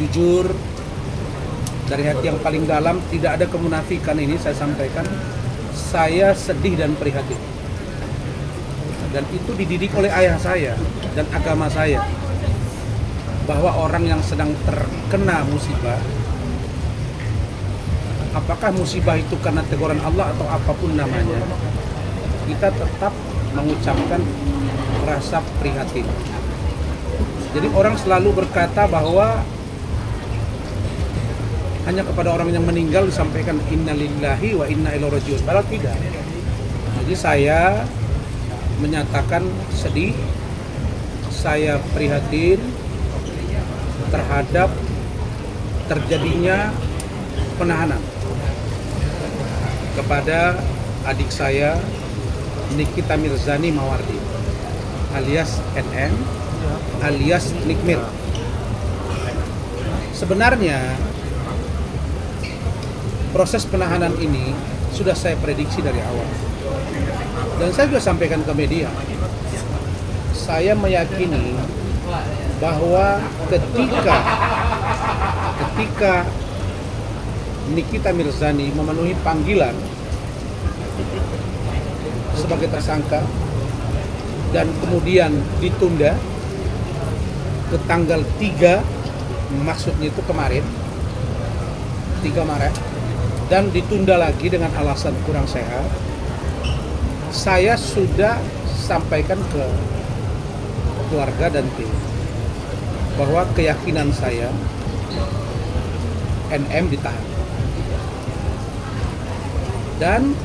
jujur dari hati yang paling dalam, tidak ada kemunafikan ini saya sampaikan. Saya sedih dan prihatin. Dan itu dididik oleh ayah saya dan agama saya, bahwa orang yang sedang terkena musibah, apakah musibah itu karena teguran Allah atau apapun namanya, kita tetap mengucapkan rasa prihatin. Jadi orang selalu berkata bahwa hanya kepada orang yang meninggal disampaikan innalillahi wa inna ilaihi rajiun. Padahal tidak. Jadi saya menyatakan sedih, saya prihatin terhadap terjadinya penahanan kepada adik saya Nikita Mirzani Mawardi alias NM alias Nikmir. Sebenarnya proses penahanan ini sudah saya prediksi dari awal. Dan saya juga sampaikan ke media. Saya meyakini bahwa ketika Nikita Mirzani memenuhi panggilan sebagai tersangka dan kemudian ditunda ke tanggal 3, maksudnya itu kemarin 3 Maret, dan ditunda lagi dengan alasan kurang sehat, saya sudah sampaikan ke keluarga dan tim bahwa keyakinan saya NM ditahan. Dan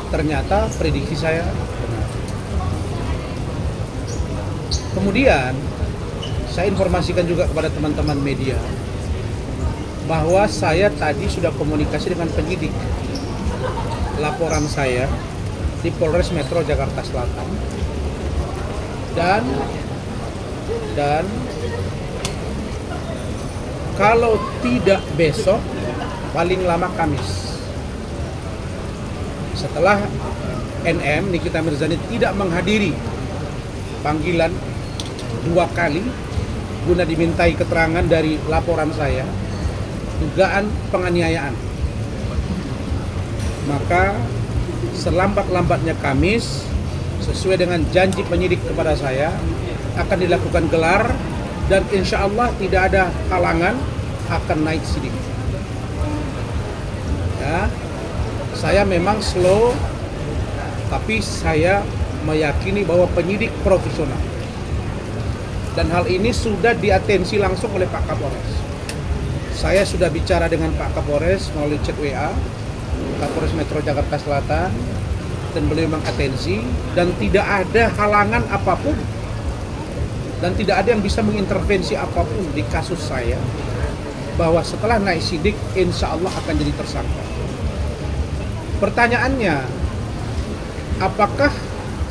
ternyata prediksi saya benar. Kemudian saya informasikan juga kepada teman-teman media bahwa saya tadi sudah komunikasi dengan penyidik laporan saya di Polres Metro Jakarta Selatan, dan kalau tidak besok paling lama Kamis, setelah NM Nikita Mirzani tidak menghadiri panggilan 2 kali guna dimintai keterangan dari laporan saya dugaan penganiayaan, maka selambat-lambatnya Kamis sesuai dengan janji penyidik kepada saya akan dilakukan gelar, dan insya Allah tidak ada halangan akan naik sidik. Ya, saya memang slow, tapi saya meyakini bahwa penyidik profesional, dan hal ini sudah diatensi langsung oleh Pak Kapolres. Saya sudah bicara dengan Pak Kapolres melalui chat WA, Kapolres Metro Jakarta Selatan, dan beliau mengatensi, dan tidak ada halangan apapun dan tidak ada yang bisa mengintervensi apapun di kasus saya, bahwa setelah naik sidik insya Allah akan jadi tersangka. Pertanyaannya, apakah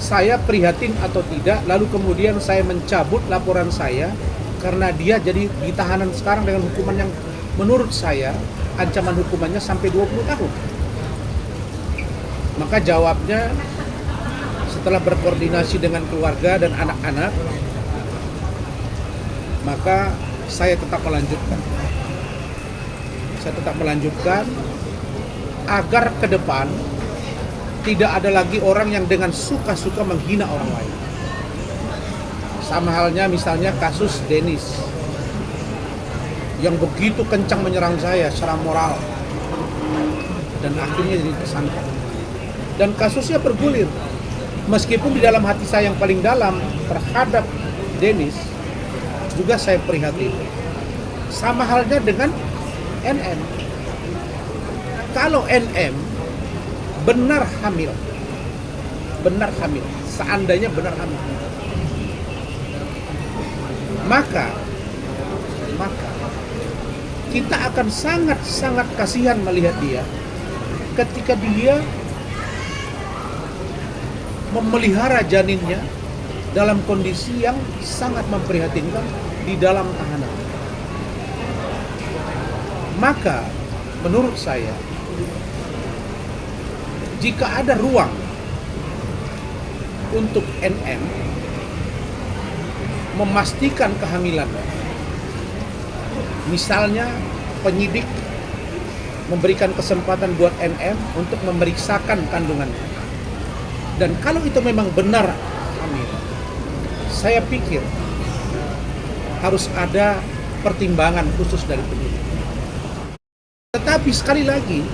saya prihatin atau tidak, lalu kemudian saya mencabut laporan saya karena dia jadi ditahanan sekarang dengan hukuman yang menurut saya ancaman hukumannya sampai 20 tahun. Maka jawabnya, setelah berkoordinasi dengan keluarga dan anak-anak, maka saya tetap melanjutkan. Saya tetap melanjutkan agar ke depan tidak ada lagi orang yang dengan suka-suka menghina orang lain. Sama halnya misalnya kasus Dennis yang begitu kencang menyerang saya secara moral dan akhirnya jadi tersangka. Dan kasusnya bergulir. Meskipun di dalam hati saya yang paling dalam terhadap Dennis juga saya prihatin. Sama halnya dengan NM. Kalau NM benar hamil, seandainya benar hamil, maka kita akan sangat kasihan melihat dia ketika dia memelihara janinnya dalam kondisi yang sangat memprihatinkan di dalam tahanan. Maka menurut saya, jika ada ruang untuk NM memastikan kehamilan. Misalnya penyidik memberikan kesempatan buat NM untuk memeriksakan kandungannya. Dan kalau itu memang benar hamil, saya pikir harus ada pertimbangan khusus dari penyidik. Tetapi sekali lagi,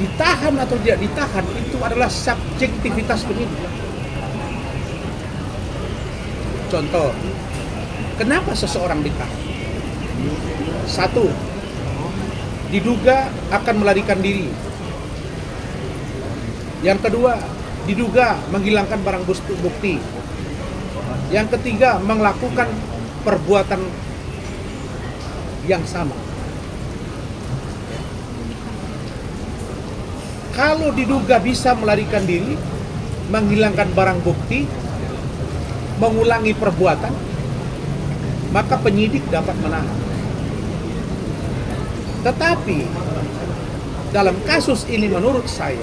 ditahan atau tidak ditahan itu adalah subjektivitas penyidik. Contoh, kenapa seseorang ditahan? Satu, diduga akan melarikan diri. Yang kedua, diduga menghilangkan barang bukti. Yang ketiga, melakukan perbuatan yang sama. Kalau diduga bisa melarikan diri, menghilangkan barang bukti, mengulangi perbuatan, maka penyidik dapat menahan. Tetapi dalam kasus ini menurut saya,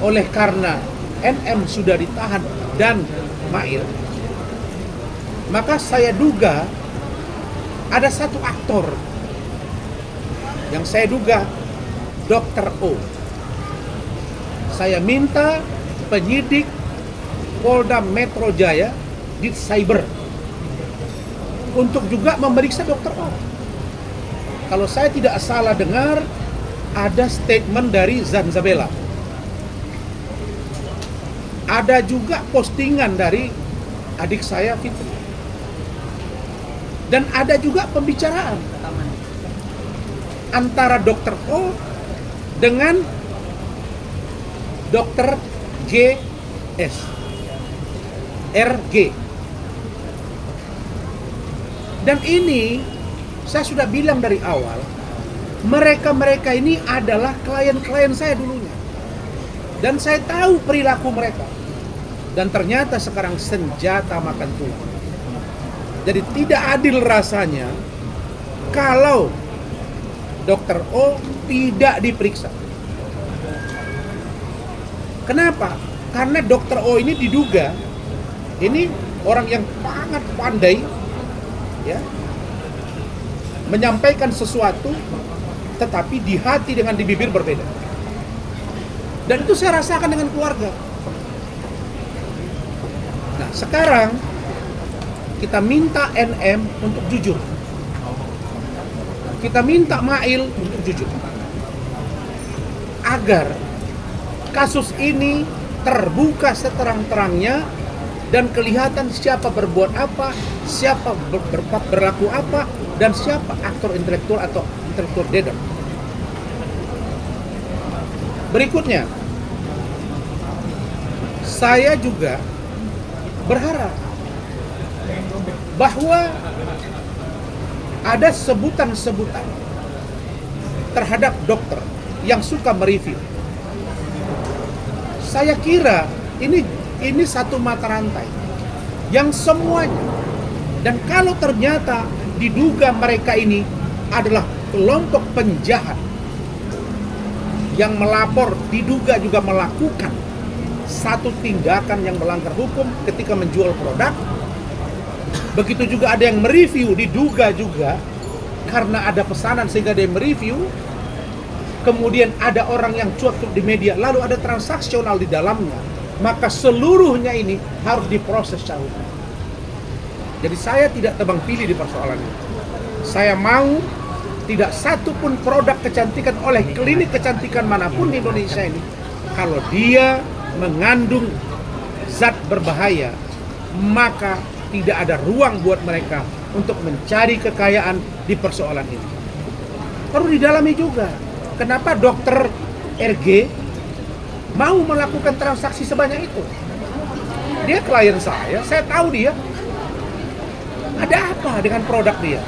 oleh karena NM sudah ditahan dan Mail, maka saya duga ada satu aktor yang saya duga Dr. O. Saya minta penyidik Polda Metro Jaya di Cyber untuk juga memeriksa Dr. O. Kalau saya tidak salah dengar, ada statement dari Zanzabela. Ada juga postingan dari adik saya Fitri. Dan ada juga pembicaraan antara Dr. O dengan Dr. GS RG. Dan ini saya sudah bilang dari awal, mereka ini adalah klien-klien saya dulunya. Dan saya tahu perilaku mereka. Dan ternyata sekarang senjata makan tulang. Jadi tidak adil rasanya kalau Dr. O tidak diperiksa. Kenapa? Karena Dr. O ini diduga, ini orang yang sangat pandai, ya, menyampaikan sesuatu, tetapi di hati dengan di bibir berbeda. Dan itu saya rasakan dengan keluarga. Nah, sekarang kita minta NM untuk jujur. Kita minta Mail untuk jujur. Agar kasus ini terbuka seterang-terangnya dan kelihatan siapa berbuat apa, siapa berlaku apa, dan siapa aktor intelektual atau intelektual dader. Berikutnya, saya juga berharap bahwa ada sebutan-sebutan terhadap dokter yang suka mereview. Saya kira ini satu mata rantai yang semuanya, dan kalau ternyata diduga mereka ini adalah kelompok penjahat yang melapor, diduga juga melakukan satu tindakan yang melanggar hukum ketika menjual produk. Begitu juga ada yang mereview, diduga juga karena ada pesanan sehingga dia mereview. Kemudian ada orang yang cuap-cuap di media, lalu ada transaksional di dalamnya. Maka seluruhnya ini harus diproses secara hukum. Jadi saya tidak tebang pilih di persoalan ini. Saya mau tidak satu pun produk kecantikan oleh klinik kecantikan manapun di Indonesia ini, kalau dia mengandung zat berbahaya, maka tidak ada ruang buat mereka untuk mencari kekayaan di persoalan ini. Perlu didalami juga, kenapa dokter RG mau melakukan transaksi sebanyak itu. Dia klien saya tahu dia. Ada apa dengan produk dia?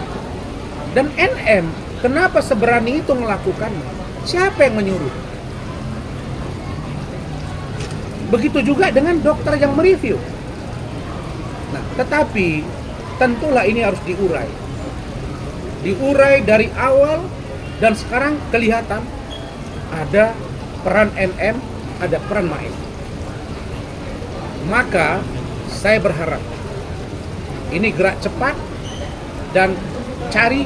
Dan NM, kenapa seberani itu melakukannya? Siapa yang menyuruh? Begitu juga dengan dokter yang mereview. Nah, tetapi tentulah ini harus diurai. Diurai dari awal, dan sekarang kelihatan ada peran NM, ada peran Mail. Maka saya berharap Ini gerak cepat dan cari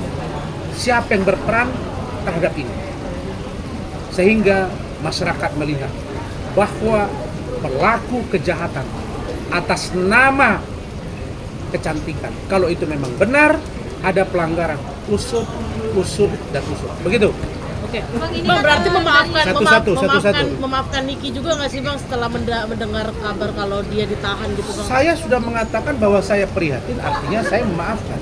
siapa yang berperan terhadap ini. Sehingga masyarakat melihat bahwa pelaku kejahatan atas nama kecantikan, kalau itu memang benar ada pelanggaran, usut, dan usut. Begitu. Oke. Bang, berarti memaafkan Niki juga nggak sih Bang setelah mendengar kabar kalau dia ditahan gitu Bang? Saya sudah mengatakan bahwa saya prihatin, artinya saya memaafkan.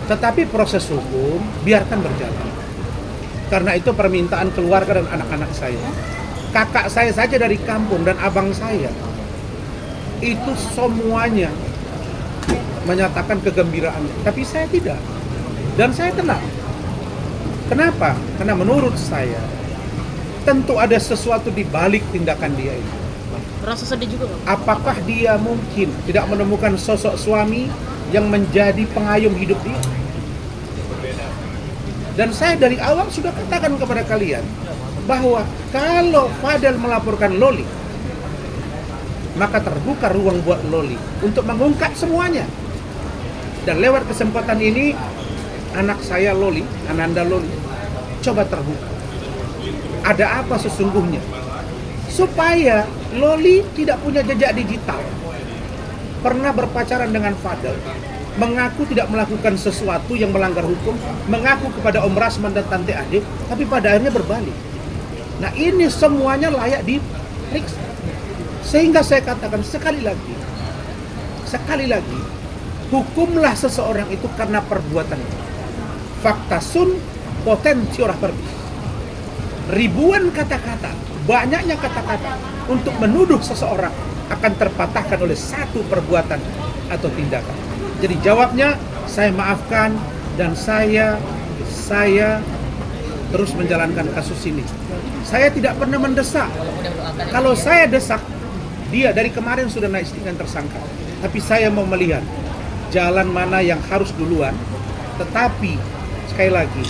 Tetapi proses hukum biarkan berjalan. Karena itu permintaan keluarga dan anak-anak saya. Kakak saya saja dari kampung dan abang saya itu semuanya menyatakan kegembiraannya, tapi saya tidak. Dan saya tenang. Kenapa? Karena menurut saya tentu ada sesuatu di balik tindakan dia ini. Merasa sedih juga Bang? Apakah dia mungkin tidak menemukan sosok suami yang menjadi pengayom hidup dia? Dan saya dari awal sudah katakan kepada kalian bahwa kalau Fadel melaporkan Loli, maka terbuka ruang buat Loli untuk mengungkap semuanya. Dan lewat kesempatan ini, anak saya Loli, Ananda Loli, coba terbuka. Ada apa sesungguhnya? Supaya Loli tidak punya jejak digital. Pernah berpacaran dengan Fadel, mengaku tidak melakukan sesuatu yang melanggar hukum, mengaku kepada Om Rasman dan Tante Ade, tapi pada akhirnya berbalik. Nah ini semuanya layak diperiksa. Sehingga saya katakan sekali lagi, hukumlah seseorang itu karena perbuatannya. Fakta sun potensi orang verbis. Ribuan kata-kata, banyaknya kata-kata untuk menuduh seseorang akan terpatahkan oleh satu perbuatan atau tindakan. Jadi jawabnya, saya maafkan dan saya terus menjalankan kasus ini. Saya tidak pernah mendesak. Kalau saya desak, dia dari kemarin sudah naik dengan tersangka. Tapi saya mau melihat jalan mana yang harus duluan. Tetapi sekali lagi,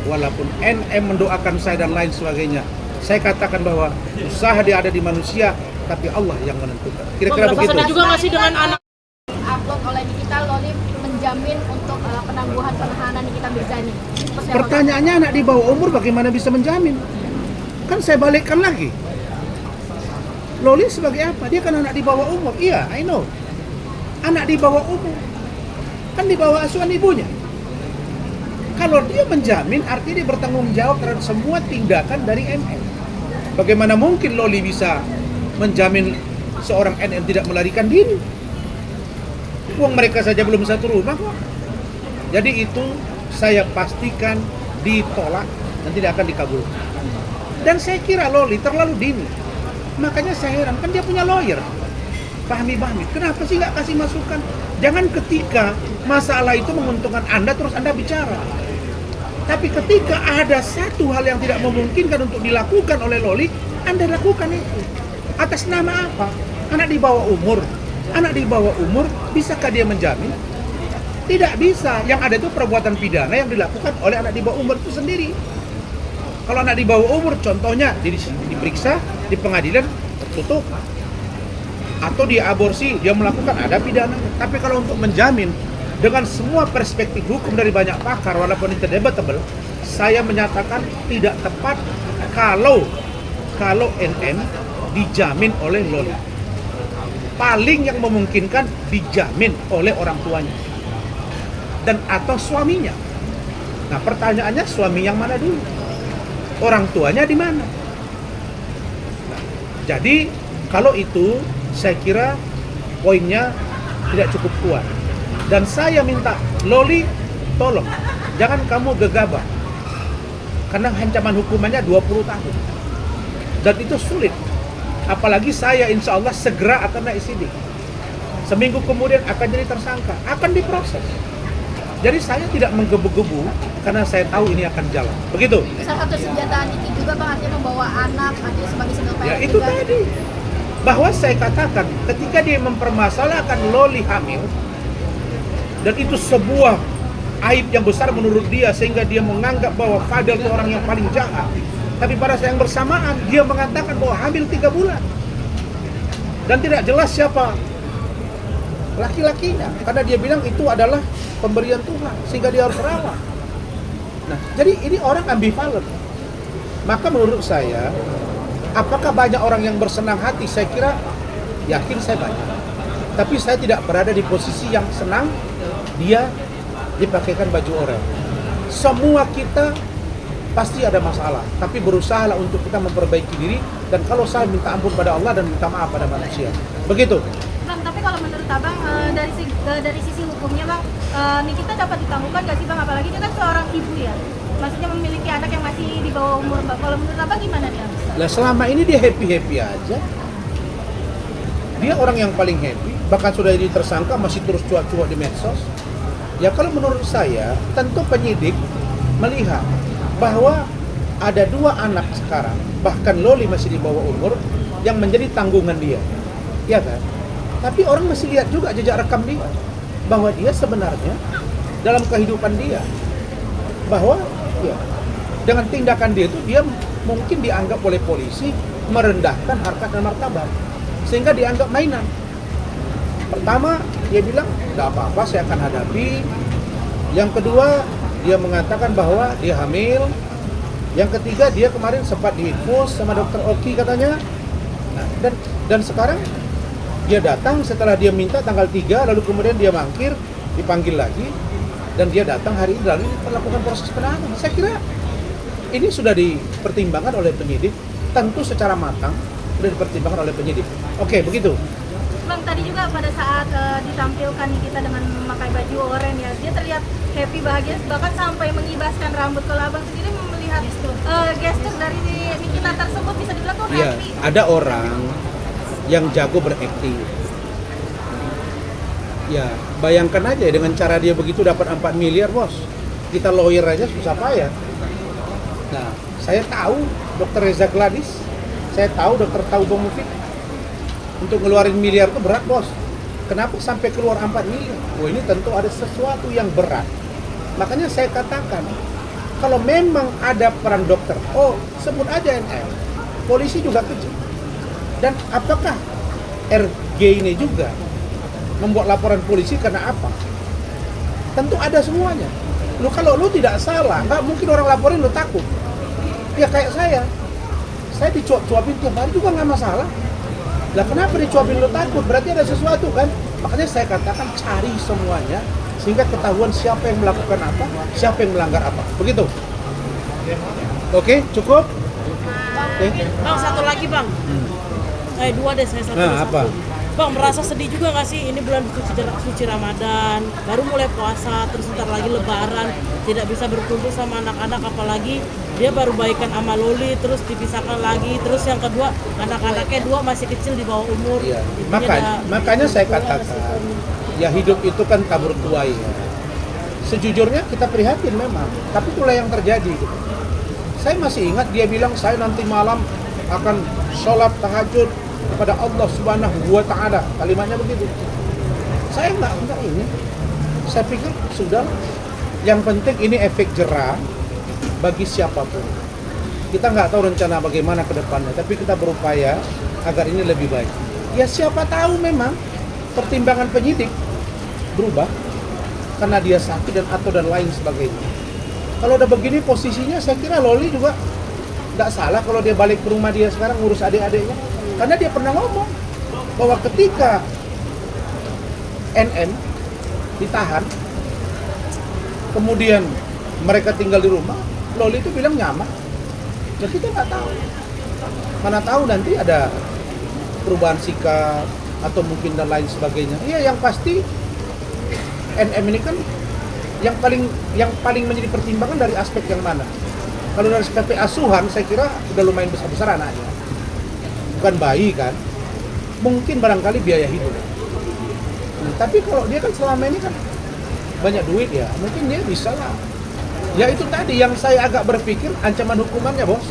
walaupun NM mendoakan saya dan lain sebagainya, saya katakan bahwa usaha dia ada di manusia, tapi Allah yang menentukan. Kira-kira begitu. Sedih juga nggak sih dengan anak? Upload oleh Nikita, Loli menjamin untuk penangguhan penahanan Nikita Mirzani. Pertanyaannya, anak di bawah umur bagaimana bisa menjamin? Kan saya balikkan lagi. Loli sebagai apa? Dia kan anak di bawah umur. Iya, I know. Anak di bawah umur. Kan di bawah asuhan ibunya. Kalau dia menjamin, artinya dia bertanggung jawab terhadap semua tindakan dari MM. Bagaimana mungkin Loli bisa menjamin seorang NM tidak melarikan diri? Uang mereka saja belum satu rumah kok. Jadi itu saya pastikan ditolak dan tidak akan dikabulkan. Dan saya kira Loli terlalu dini. Makanya saya heran, kan dia punya lawyer. Fahmi, kenapa sih nggak kasih masukan? Jangan ketika masalah itu menguntungkan Anda terus Anda bicara. Tapi ketika ada satu hal yang tidak memungkinkan untuk dilakukan oleh Loli, Anda lakukan itu. Atas nama apa? Anak di bawah umur. Anak di bawah umur, bisakah dia menjamin? Tidak bisa. Yang ada itu perbuatan pidana yang dilakukan oleh anak di bawah umur itu sendiri. Kalau anak di bawah umur, contohnya diperiksa di pengadilan tertutup, atau dia aborsi, dia melakukan ada pidana. Tapi kalau untuk menjamin dengan semua perspektif hukum dari banyak pakar, walaupun itu debatable, saya menyatakan tidak tepat kalau NN dijamin oleh Loli. Paling yang memungkinkan dijamin oleh orang tuanya dan atau suaminya. Nah pertanyaannya, suami yang mana dulu? Orang tuanya di mana? Nah, jadi kalau itu saya kira poinnya tidak cukup kuat. Dan saya minta Loli, tolong jangan kamu gegabah. Karena ancaman hukumannya 20 tahun. Dan itu sulit. Apalagi saya insya Allah segera akan naik sidik. Seminggu kemudian akan jadi tersangka, akan diproses. Jadi saya tidak menggebu-gebu karena saya tahu ini akan jalan. Begitu. Salah satu senjata Niki juga Bang, artinya membawa anak, artinya sebagai single parent. Ya itu juga. tadi. Bahwa saya katakan ketika dia mempermasalahkan Loli hamil, dan itu sebuah aib yang besar menurut dia sehingga dia menganggap bahwa Fadel itu orang yang paling jahat. Tapi pada saat yang bersamaan dia mengatakan bahwa hamil 3 bulan. Dan tidak jelas siapa laki-lakinya, karena dia bilang itu adalah pemberian Tuhan sehingga dia harus rawat. Nah, jadi ini orang ambivalen. Maka menurut saya, apakah banyak orang yang bersenang hati? Saya kira, yakin saya banyak. Tapi saya tidak berada di posisi yang senang dia dipakaikan baju oranye. Semua kita pasti ada masalah, tapi berusahalah untuk kita memperbaiki diri, dan kalau saya minta ampun pada Allah dan minta maaf pada manusia. Begitu. Bang, tapi kalau menurut abang dari sisi hukumnya bang, Nikita dapat ditangguhkan nggak sih bang? Apalagi dia kan seorang ibu ya, maksudnya memiliki anak yang masih di bawah umur bang. Kalau menurut abang gimana dia? Lah selama ini dia happy aja. Dia orang yang paling happy, bahkan sudah jadi tersangka masih terus cuak-cuak di medsos. Ya kalau menurut saya, tentu penyidik melihat bahwa ada 2 anak sekarang, bahkan Loli masih di bawah umur, yang menjadi tanggungan dia, ya kan? Tapi orang masih lihat juga jejak rekam dia, bahwa dia sebenarnya dalam kehidupan dia, bahwa ya dengan tindakan dia itu dia mungkin dianggap oleh polisi merendahkan harkat dan martabat, sehingga dianggap mainan. Pertama, dia bilang, nggak apa-apa, saya akan hadapi. Yang kedua, dia mengatakan bahwa dia hamil. Yang ketiga, dia kemarin sempat diinfus sama dokter Oki katanya. Nah, dan sekarang dia datang setelah dia minta tanggal 3, lalu kemudian dia mangkir, dipanggil lagi, dan dia datang hari ini lalu melakukan proses penahanan. Saya kira ini sudah dipertimbangkan oleh penyidik, tentu secara matang sudah dipertimbangkan oleh penyidik. Oke, begitu. Bang, tadi juga pada saat ditampilkan Nikita dengan memakai baju oranye ya, dia terlihat happy, bahagia, bahkan sampai mengibaskan rambut. Kalau abang sendiri melihat gestur dari Nikita tersebut, bisa dibilang tuh Iya, happy. ada orang yang jago berakting. Ya, bayangkan aja dengan cara dia begitu dapat 4 miliar, bos. Kita lawyer aja susah payah. Nah, saya tahu Dr. Reza Gladis, saya tahu Dr. Taubong Mufid. Untuk ngeluarin miliar itu berat, bos. Kenapa sampai keluar 4 miliar? Oh, ini tentu ada sesuatu yang berat. Makanya saya katakan, kalau memang ada peran dokter, oh sebut aja NL, polisi juga kecil. Dan apakah RG ini juga membuat laporan polisi karena apa? Tentu ada semuanya. Lu kalau lu tidak salah, nggak mungkin orang laporin lu takut. Ya kayak saya dicuap-cuapin tiap hari juga nggak masalah. Lah kenapa dicuapin lu takut? Berarti ada sesuatu kan? Makanya saya katakan cari semuanya sehingga ketahuan siapa yang melakukan apa, siapa yang melanggar apa. Begitu. Oke, cukup? Oke. Bang, satu lagi bang. 2 deh, saya satu. Nah, apa? Bang, merasa sedih juga nggak sih? Ini bulan suci Ramadan, baru mulai puasa, terus ntar lagi Lebaran, tidak bisa berkumpul sama anak-anak, apalagi dia baru baikan sama Loli, terus dipisahkan lagi, terus yang kedua anak-anaknya 2 masih kecil di bawah umur. Iya. Intinya Makanya saya katakan, ya hidup itu kan tabur tuai. Ya. Sejujurnya kita prihatin memang, tapi itulah yang terjadi. Gitu. Saya masih ingat dia bilang saya nanti malam akan sholat tahajud kepada Allah Subhanahu wa Ta'ala, kalimatnya begitu. Saya enggak ini. Saya pikir sudah, yang penting ini efek jerah bagi siapapun. Kita nggak tahu rencana bagaimana ke depannya, tapi kita berupaya agar ini lebih baik. Ya siapa tahu memang pertimbangan penyidik berubah karena dia sakit dan lain sebagainya. Kalau udah begini posisinya, saya kira Loli juga nggak salah kalau dia balik ke rumah dia sekarang ngurus adik-adiknya. Karena dia pernah ngomong bahwa ketika NN ditahan, kemudian mereka tinggal di rumah, Loli itu bilang nyaman. Ya kita nggak tahu. Mana tahu nanti ada perubahan sikap atau mungkin dan lain sebagainya. Iya, yang pasti NM ini kan yang paling menjadi pertimbangan dari aspek yang mana? Kalau dari aspek asuhan, saya kira udah lumayan besar-besar anaknya. Bukan bayi kan, mungkin barangkali biaya hidup. Nah, tapi kalau dia kan selama ini kan banyak duit ya, mungkin dia bisa lah. Ya itu tadi yang saya agak berpikir ancaman hukumannya, bos.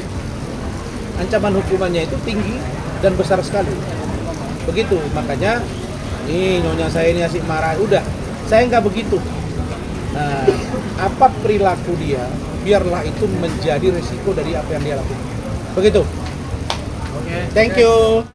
Ancaman hukumannya itu tinggi dan besar sekali. Begitu, makanya nih nyonya saya ini asik marah. Udah, saya nggak begitu. Nah, apa perilaku dia, biarlah itu menjadi resiko dari apa yang dia lakukan. Begitu. Thank you.